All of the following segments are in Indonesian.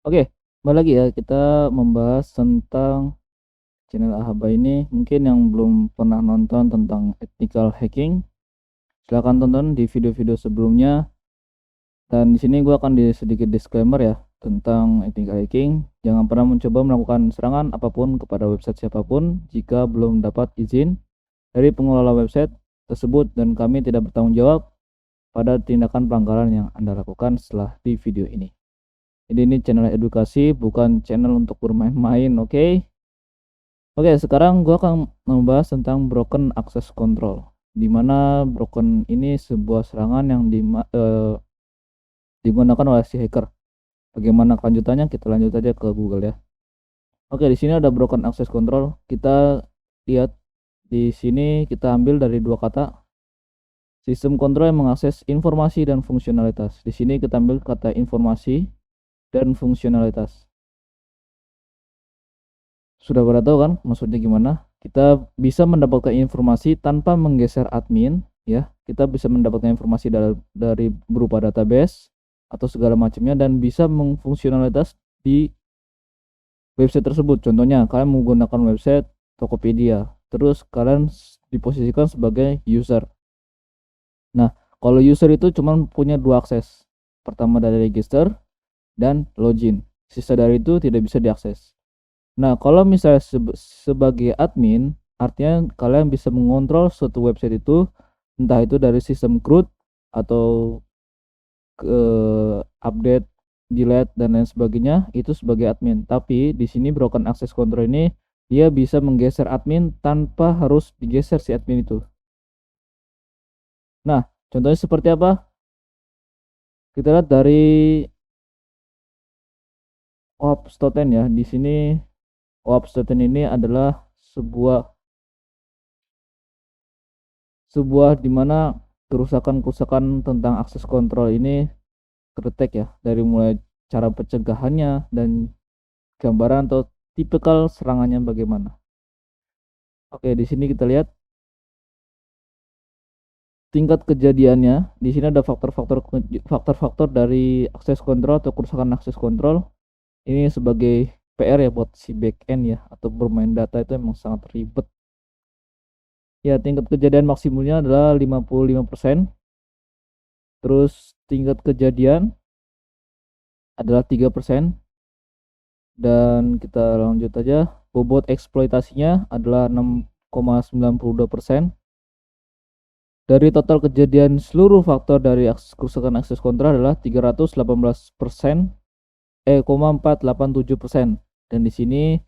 Oke, kembali lagi ya, kita membahas tentang channel Ahaba ini. Mungkin yang belum pernah nonton tentang ethical hacking, silahkan tonton di video-video sebelumnya. Dan di sini gue akan sedikit disclaimer ya tentang ethical hacking. Jangan pernah mencoba melakukan serangan apapun kepada website siapapun jika belum dapat izin dari pengelola website tersebut, dan kami tidak bertanggung jawab pada tindakan pelanggaran yang Anda lakukan setelah di video ini. Jadi ini channel edukasi, bukan channel untuk bermain-main, oke? Oke, sekarang gua akan membahas tentang broken access control. Dimana broken ini sebuah serangan yang digunakan oleh si hacker. Bagaimana kelanjutannya? Kita lanjut aja ke Google ya. Oke, di sini ada broken access control. Kita lihat di sini, kita ambil dari dua kata. Sistem kontrol yang mengakses informasi dan fungsionalitas. Di sini kita ambil kata informasi dan fungsionalitas. Sudah pada tahu kan maksudnya gimana? Kita bisa mendapatkan informasi tanpa menggeser admin ya. Kita bisa mendapatkan informasi dari berupa database atau segala macamnya, dan bisa mengfungsionalitas di website tersebut. Contohnya kalian menggunakan website Tokopedia, terus kalian diposisikan sebagai user. Nah, kalau user itu cuma punya dua akses. Pertama dari register dan login. Sisa dari itu tidak bisa diakses. Nah, kalau misalnya sebagai admin, artinya kalian bisa mengontrol suatu website itu, entah itu dari sistem root atau update, delete dan lain sebagainya, itu sebagai admin. Tapi di sini broken access control ini dia bisa menggeser admin tanpa harus digeser si admin itu. Nah, contohnya seperti apa? Kita lihat dari OAuth.10 ya. Di sini OAuth.10 ini adalah sebuah dimana kerusakan tentang akses kontrol ini terdetek ya, dari mulai cara pencegahannya dan gambaran atau tipikal serangannya bagaimana. Oke, di sini kita lihat tingkat kejadiannya. Di sini ada faktor-faktor dari akses kontrol atau kerusakan akses kontrol. Ini sebagai PR ya buat si backend ya, atau bermain data itu emang sangat ribet. Ya, tingkat kejadian maksimumnya adalah 55%. Terus tingkat kejadian adalah 3%. Dan kita lanjut aja, bobot eksploitasinya adalah 6,92%. Dari total kejadian seluruh faktor dari kerusakan akses kontrol adalah 318%, 487%. Dan di sini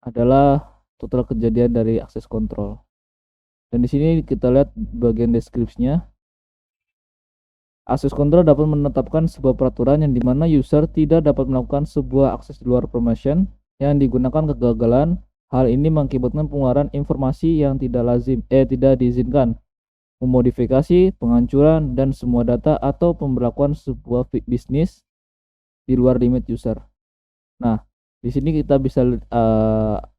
adalah total kejadian dari akses kontrol. Dan di sini kita lihat bagian deskripsinya. Akses kontrol dapat menetapkan sebuah peraturan yang dimana user tidak dapat melakukan sebuah akses di luar permission yang digunakan kegagalan. Hal ini mengakibatkan pengeluaran informasi yang tidak diizinkan, memodifikasi, penghancuran, dan semua data atau pemberlakuan sebuah bisnis di luar limit user. Nah, di sini kita bisa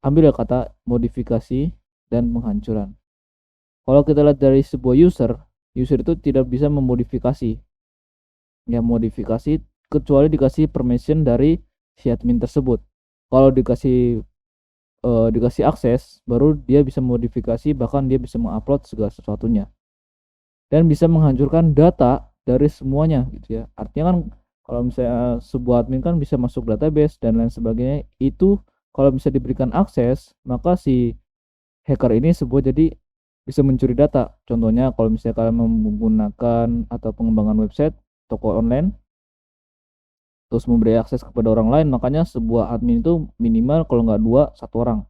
ambil kata modifikasi dan penghancuran. Kalau kita lihat dari sebuah user itu tidak bisa memodifikasi ya, modifikasi kecuali dikasih permission dari si admin tersebut. Kalau dikasih akses, baru dia bisa modifikasi, bahkan dia bisa mengupload segala sesuatunya dan bisa menghancurkan data dari semuanya gitu ya. Artinya kan kalau misalnya sebuah admin kan bisa masuk database dan lain sebagainya, itu kalau bisa diberikan akses, maka si hacker ini jadi bisa mencuri data. Contohnya kalau misalnya kalian menggunakan atau pengembangan website toko online terus memberi akses kepada orang lain, makanya sebuah admin itu minimal kalau nggak 2, 1 orang.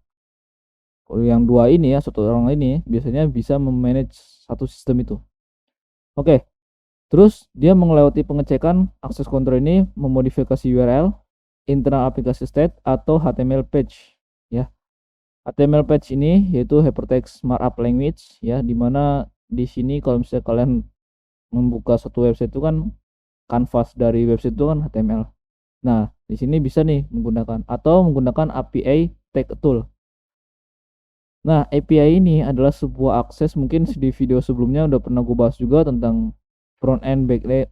Kalau yang dua ini ya, satu orang ini biasanya bisa memanage satu sistem itu. Oke, terus dia melewati pengecekan akses control ini memodifikasi URL, internal aplikasi state atau HTML page ya. HTML page ini yaitu Hypertext Markup Language ya, dimana di sini kalau misalnya kalian membuka suatu website itu kan canvas dari website itu kan HTML. Nah, di sini bisa nih menggunakan atau menggunakan API Tag Tool. Nah, API ini adalah sebuah akses, mungkin di video sebelumnya udah pernah gue bahas juga tentang front end,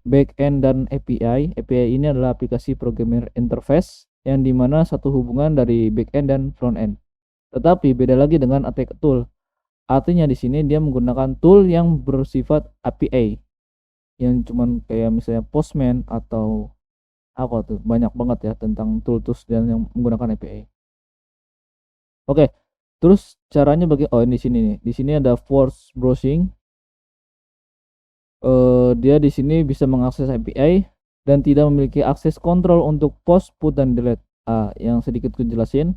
back end dan API. API ini adalah aplikasi programmer interface yang dimana satu hubungan dari back end dan front end. Tetapi beda lagi dengan attack tool. Artinya di sini dia menggunakan tool yang bersifat API, yang cuman kayak misalnya Postman atau apa tuh, banyak banget ya tentang tool-tools dan yang menggunakan API. Oke, terus caranya oh ini sini nih. Di sini ada force browsing. Dia di sini bisa mengakses API dan tidak memiliki akses kontrol untuk post, put dan delete. Yang sedikit gue jelasin.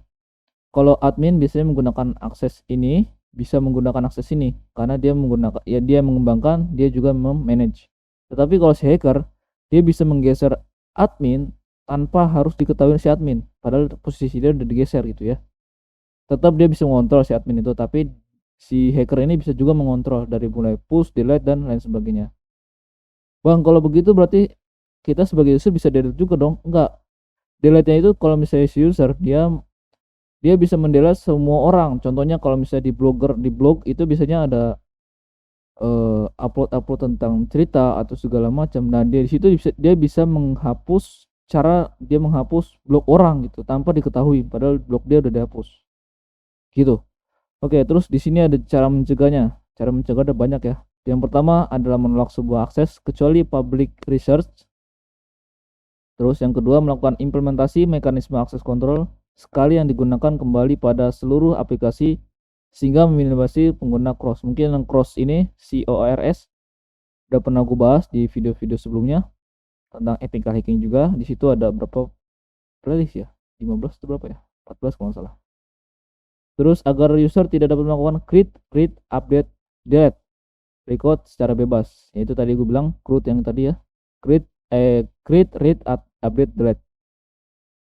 Kalau admin biasanya menggunakan akses ini, bisa menggunakan akses ini karena dia menggunakan ya, dia mengembangkan, dia juga memanage. Tetapi kalau si hacker, dia bisa menggeser admin tanpa harus diketahui si admin, padahal posisi dia udah digeser gitu ya. Tetap dia bisa mengontrol si admin itu, tapi si hacker ini bisa juga mengontrol dari mulai push, delete dan lain sebagainya. Bang, kalau begitu berarti kita sebagai user bisa delete juga dong? Enggak. Delete-nya itu kalau misalnya si user dia bisa mendelete semua orang. Contohnya kalau misalnya di blog itu biasanya ada upload tentang cerita atau segala macam. Nah, dia di situ dia bisa menghapus, cara dia menghapus blog orang gitu tanpa diketahui padahal blog dia udah dihapus. Gitu. Oke, terus di sini ada cara mencegahnya. Cara mencegah ada banyak ya. Yang pertama adalah menolak sebuah akses kecuali public research. Terus yang kedua, melakukan implementasi mekanisme akses kontrol sekali yang digunakan kembali pada seluruh aplikasi sehingga meminimalisir pengguna cross. Mungkin yang cross ini CORS udah pernah gue bahas di video-video sebelumnya tentang ethical hacking juga. Di situ ada berapa playlist ya? 15 atau berapa ya? 14 kalau nggak salah. Terus agar user tidak dapat melakukan create, read, update, delete record secara bebas. Yaitu tadi gue bilang CRUD yang tadi ya. Create, read, update, delete.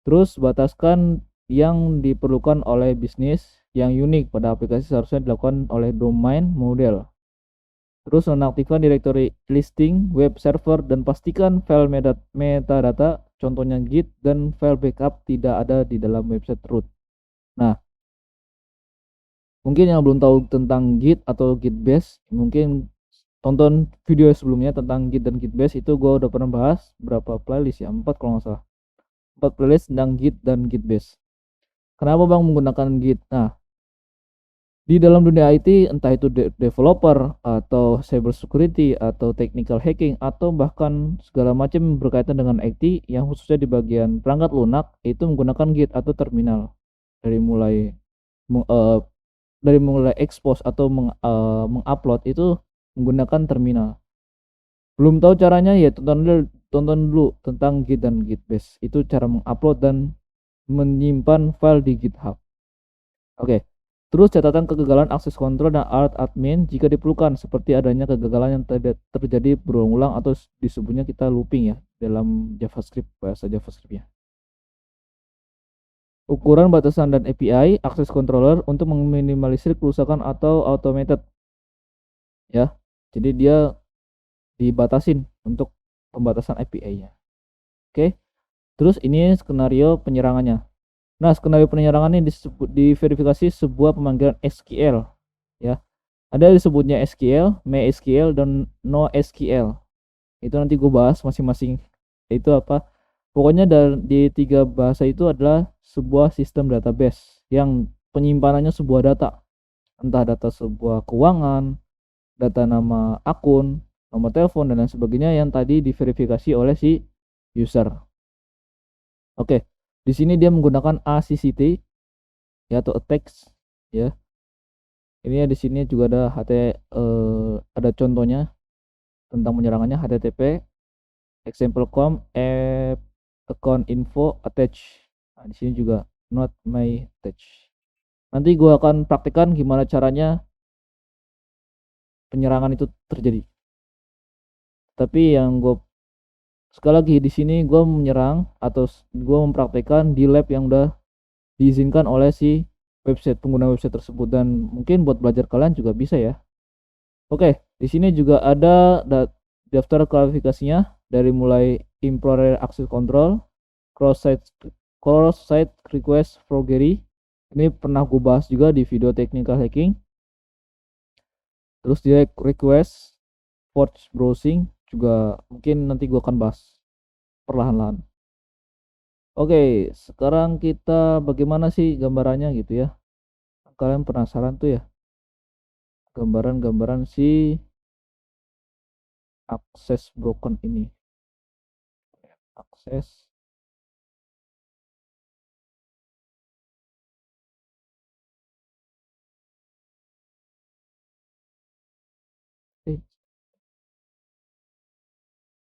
Terus bataskan yang diperlukan oleh bisnis yang unik pada aplikasi seharusnya dilakukan oleh domain model. Terus nonaktifkan directory listing web server dan pastikan file metadata contohnya git dan file backup tidak ada di dalam website root. Nah, mungkin yang belum tahu tentang git atau git base, mungkin tonton video sebelumnya tentang git dan git base, itu gue udah pernah bahas berapa playlist ya, 4 kalau nggak salah. 4 playlist tentang git dan git base. Kenapa bang menggunakan git? Nah, di dalam dunia IT, entah itu developer atau cyber security atau technical hacking atau bahkan segala macam berkaitan dengan IT yang khususnya di bagian perangkat lunak, itu menggunakan git atau terminal. Dari mulai expose atau mengupload itu menggunakan terminal. Belum tahu caranya ya, tonton dulu tentang git dan git base. Itu cara mengupload dan menyimpan file di GitHub. Oke. Terus catatan kegagalan akses kontrol dan alt admin jika diperlukan, seperti adanya kegagalan yang terjadi berulang-ulang atau disebutnya kita looping ya dalam JavaScript, bahasa JavaScript-nya. Ukuran batasan dan API akses controller untuk meminimalisir kerusakan atau automated ya. Jadi dia dibatasin untuk pembatasan API-nya. Oke. Terus ini skenario penyerangannya. Nah, skenario penyerangan ini diverifikasi sebuah pemanggilan SQL ya. Ada disebutnya SQL, MySQL dan NoSQL. Itu nanti gue bahas masing-masing itu apa. Pokoknya di 3 bahasa itu adalah sebuah sistem database yang penyimpanannya sebuah data. Entah data sebuah keuangan, data nama akun, nomor telepon dan lain sebagainya yang tadi diverifikasi oleh si user. Oke, di sini dia menggunakan ACCT ya atau attacks ya. Ini di sini juga ada ada contohnya tentang penyerangannya. HTTP example.com account info attach. Nah, di sini juga not my attach. Nanti gue akan praktekkan gimana caranya penyerangan itu terjadi. Tapi yang gue sekali lagi di sini gue menyerang atau gue mempraktekkan di lab yang udah diizinkan oleh si website pengguna website tersebut, dan mungkin buat belajar kalian juga bisa ya. Oke, di sini juga ada daftar klarifikasinya dari mulai improper access control, cross-site request forgery. Ini pernah gue bahas juga di video technical hacking. Terus direct request, force browsing juga mungkin nanti gue akan bahas perlahan-lahan. Oke, sekarang kita bagaimana sih gambarannya gitu ya. Kalian penasaran tuh ya, gambaran-gambaran si akses broken ini. Akses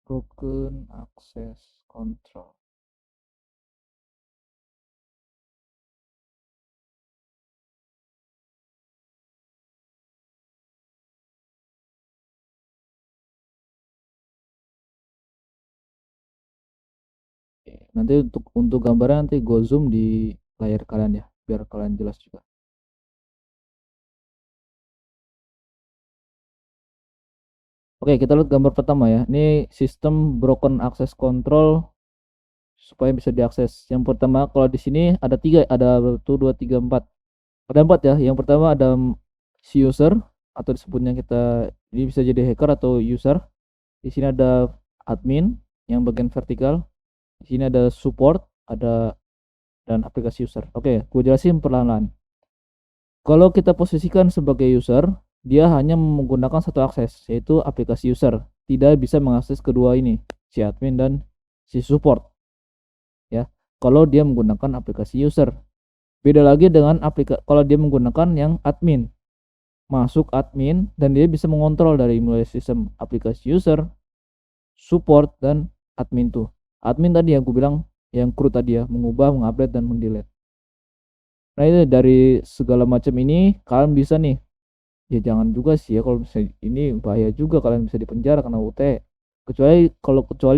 broken access control. Nanti untuk gambarnya nanti gue zoom di layar kalian ya, biar kalian jelas juga. Oke, kita lihat gambar pertama ya. Ini sistem broken access control supaya bisa diakses. Yang pertama, kalau di sini ada tiga, ada 1, 2, 3, 4. Ada 4 ya. Yang pertama ada si user atau disebutnya kita ini bisa jadi hacker atau user. Di sini ada admin yang bagian vertikal. Di sini ada support, ada dan aplikasi user. Oke, gue jelasin perlahan-lahan. Kalau kita posisikan sebagai user, dia hanya menggunakan satu akses, yaitu aplikasi user. Tidak bisa mengakses kedua ini, si admin dan si support. Ya, kalau dia menggunakan aplikasi user. Beda lagi dengan kalau dia menggunakan yang admin. Masuk admin dan dia bisa mengontrol dari mulai sistem aplikasi user, support, dan admin tuh. Admin tadi yang gue bilang, yang crew tadi ya, mengubah, mengupdate, dan mendelete. Nah itu dari segala macam ini kalian bisa nih, ya jangan juga sih ya, kalau misalnya ini bahaya juga, kalian bisa dipenjara karena UT, kecuali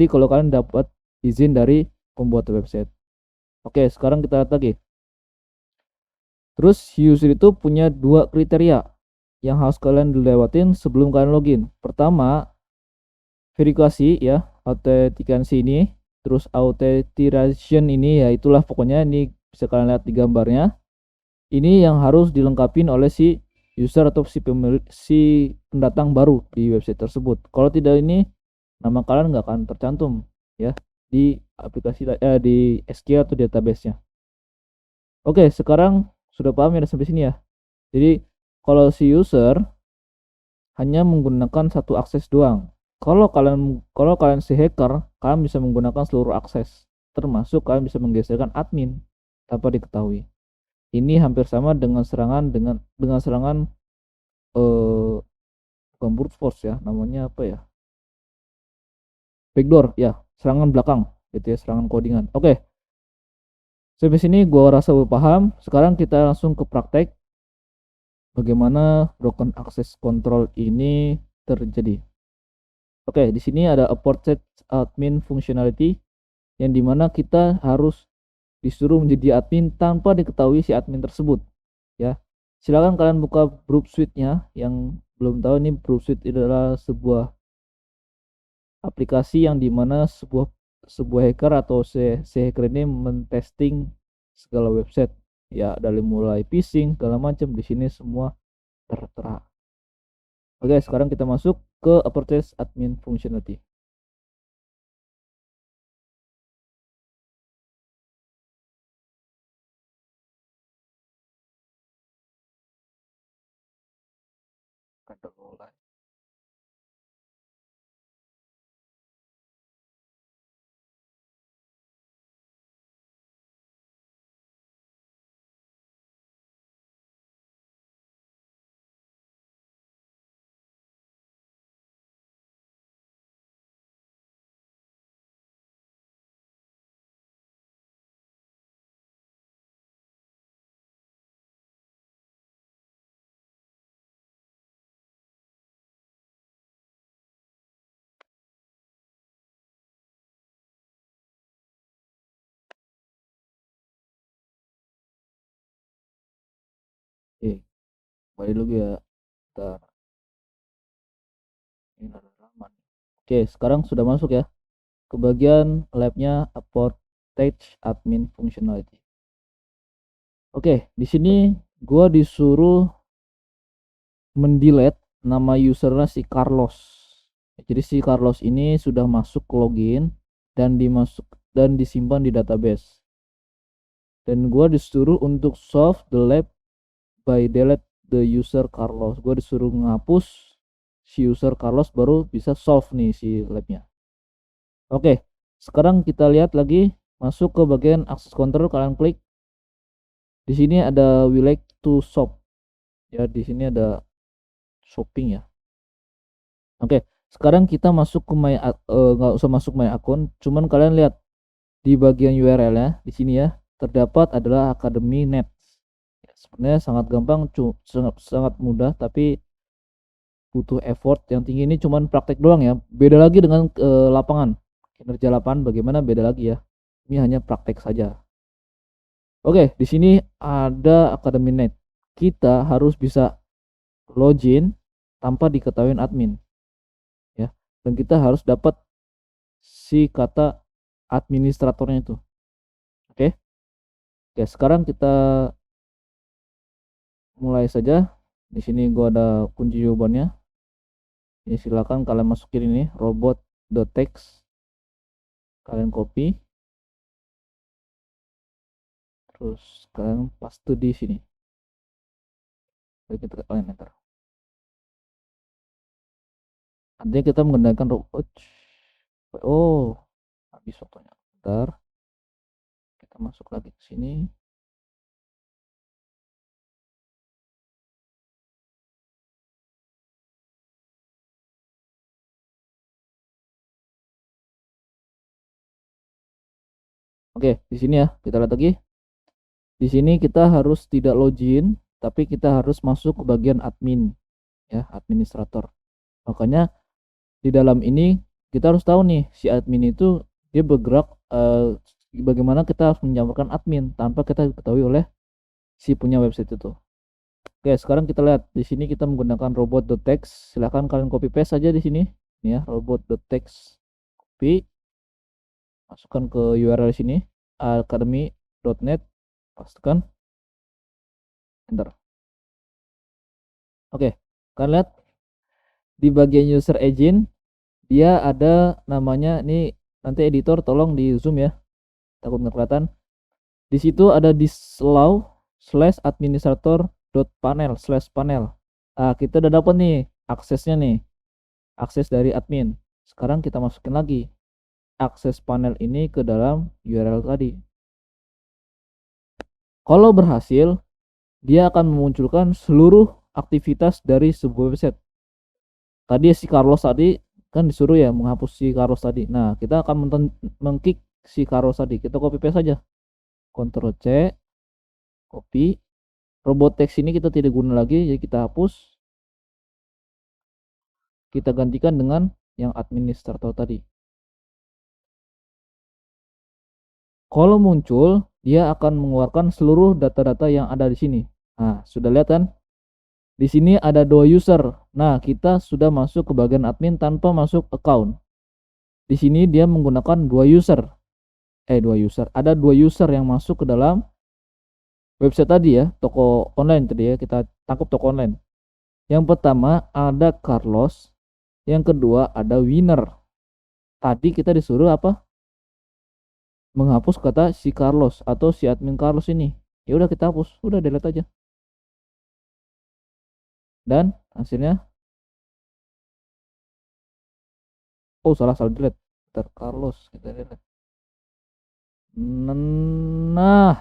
kalau kalian dapat izin dari pembuat website. Oke, sekarang kita lihat lagi. Terus user itu punya dua kriteria yang harus kalian dilewatin sebelum kalian login. Pertama, verifikasi ya, authentication ini. Terus authentication ini ya itulah pokoknya, ini bisa kalian lihat di gambarnya. Ini yang harus dilengkapi oleh si user atau si pemilik, si pendatang baru di website tersebut. Kalau tidak, ini nama kalian nggak akan tercantum ya di aplikasi di SQL atau database-nya. Oke, sekarang sudah paham ya sampai sini ya. Jadi kalau si user hanya menggunakan satu akses doang. Kalau kalian si hacker, kalian bisa menggunakan seluruh akses, termasuk kalian bisa menggeserkan admin tanpa diketahui. Ini hampir sama dengan serangan bukan brute force ya, namanya apa ya? Backdoor ya, serangan belakang gitu ya, serangan codingan. Oke, sampai sini gua rasa udah paham. Sekarang kita langsung ke praktek bagaimana broken access control ini terjadi. Oke, di sini ada apport set admin functionality yang dimana kita harus disuruh menjadi admin tanpa diketahui si admin tersebut ya. Silakan kalian buka Brute Suite-nya. Yang belum tahu, ini Brute Suite adalah sebuah aplikasi yang dimana sebuah hacker atau si hacker ini mentesting segala website ya, dari mulai phishing segala macam, di sini semua tertera. Oke, sekarang kita masuk ke Aperture Admin Functionality. Kembali dulu ya. Bentar. Ini ada halaman. Oke, sekarang sudah masuk ya ke bagian labnya upload stage admin functionality. Oke, di sini gua disuruh mendelete nama usernya si Carlos. Jadi si Carlos ini sudah masuk login dan disimpan di database. Dan gua disuruh untuk solve the lab by delete the user Carlos. Gua disuruh menghapus si user Carlos baru bisa solve nih si labnya. Oke, sekarang kita lihat lagi masuk ke bagian access control. Kalian klik di sini ada we like to shop ya, di sini ada shopping ya. Oke, sekarang kita masuk ke nggak usah masuk my account, cuman kalian lihat di bagian URL nya di sini ya terdapat adalah Academy Net. Ya, sebenarnya sangat gampang, sangat mudah, tapi butuh effort yang tinggi. Ini cuman praktek doang ya, beda lagi dengan lapangan. Kinerja lapangan bagaimana beda lagi ya, ini hanya praktek saja. Oke, di sini ada Academy Net. Kita harus bisa login tanpa diketahui admin ya, dan kita harus dapat si kata administratornya itu. Oke. Oke, sekarang kita mulai saja. Di sini gua ada kunci jawabannya. Ya, silakan kalian masukin ini robot.txt. Kalian copy. Terus kalian paste di sini. Lalu kita kalian enter. Artinya kita menggunakan robot. Oh, habis waktunya. Bentar. Kita masuk lagi ke sini. Oke, di sini ya, kita lihat lagi. Di sini kita harus tidak login, tapi kita harus masuk ke bagian admin ya, administrator. Makanya di dalam ini kita harus tahu nih si admin itu dia bergerak bagaimana kita harus menyamarkan admin tanpa kita diketahui oleh si punya website itu. Oke, sekarang kita lihat di sini kita menggunakan robot.txt. Silahkan kalian copy paste saja di sini nih ya, robot.txt, copy, masukkan ke URL sini academy.net, pastikan enter. Oke, kalian lihat di bagian user agent dia ada namanya nih, nanti editor tolong di zoom ya, takut nggak kelihatan. Di situ ada disallow /administrator.panel/panel. Nah, kita udah dapat nih aksesnya nih, akses dari admin. Sekarang kita masukin lagi akses panel ini ke dalam URL tadi. Kalau berhasil, dia akan memunculkan seluruh aktivitas dari sebuah website. Tadi si Carlos tadi kan disuruh ya menghapus si Carlos tadi. Nah, kita akan mengkick si Carlos tadi. Kita copy paste saja. Ctrl C, copy. Robot text ini kita tidak guna lagi, jadi kita hapus. Kita gantikan dengan yang administrator tadi. Kalau muncul, dia akan mengeluarkan seluruh data-data yang ada di sini. Nah, sudah lihat kan? Di sini ada 2 user. Nah, kita sudah masuk ke bagian admin tanpa masuk account. Di sini dia menggunakan 2 user. 2 user. Ada 2 user yang masuk ke dalam website tadi ya, toko online tadi ya. Kita tangkap toko online. Yang pertama ada Carlos, yang kedua ada Winner. Tadi kita disuruh apa? Menghapus kata si Carlos atau si admin Carlos ini. Ya udah kita hapus, udah delete aja. Dan hasilnya salah delete. Bentar, Carlos kita delete. Nah,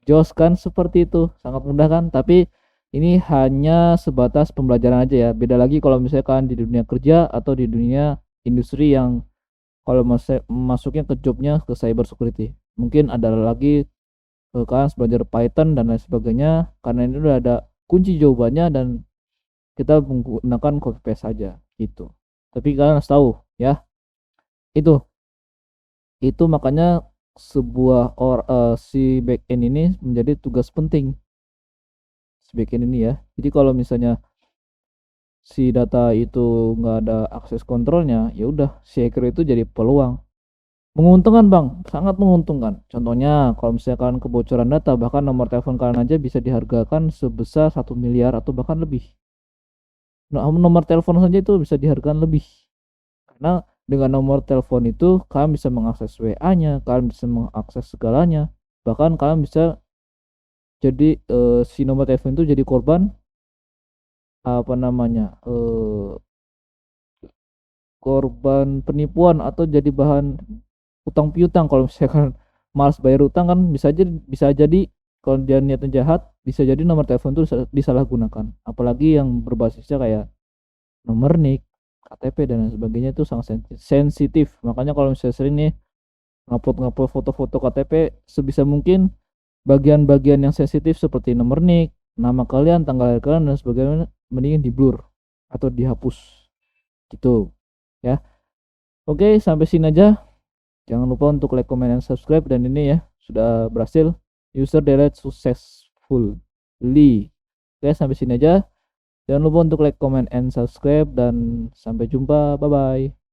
jos kan seperti itu, sangat mudah kan? Tapi ini hanya sebatas pembelajaran aja ya. Beda lagi kalau misalkan di dunia kerja atau di dunia industri yang kalau masuknya ke jobnya ke cyber security. Mungkin ada lagi kalian belajar Python dan lain sebagainya, karena ini udah ada kunci jawabannya dan kita menggunakan copy paste saja gitu. Tapi kalian harus tahu ya, itu makanya sebuah si backend ini menjadi tugas penting. sebagian ini ya. Jadi kalau misalnya si data itu nggak ada akses kontrolnya, ya udah si hacker itu jadi peluang. Menguntungkan Bang, sangat menguntungkan. Contohnya kalau misalkan kebocoran data, bahkan nomor telepon kalian aja bisa dihargakan sebesar 1 miliar atau bahkan lebih. Nah, nomor telepon saja itu bisa dihargakan lebih. Karena dengan nomor telepon itu kalian bisa mengakses WA-nya, kalian bisa mengakses segalanya. Bahkan kalian bisa jadi si nomor telepon itu jadi korban apa namanya? Korban penipuan atau jadi bahan utang piutang. Kalau misalkan malas bayar utang kan bisa jadi kalau dia niatnya jahat bisa jadi nomor telepon itu disalahgunakan, apalagi yang berbasisnya kayak nomor NIK, KTP dan lain sebagainya itu sangat sensitif. Makanya kalau misalnya sering nih ngupload foto-foto KTP, sebisa mungkin bagian-bagian yang sensitif seperti nomor NIK, nama kalian, tanggal lahir kalian dan sebagainya mendingin di blur atau dihapus gitu ya. Oke, sampai sini aja. Jangan lupa untuk like, comment, dan subscribe. Dan ini ya, sudah berhasil. User delete successfully. Oke, sampai sini aja. Jangan lupa untuk like, comment, and subscribe. Dan sampai jumpa. Bye-bye.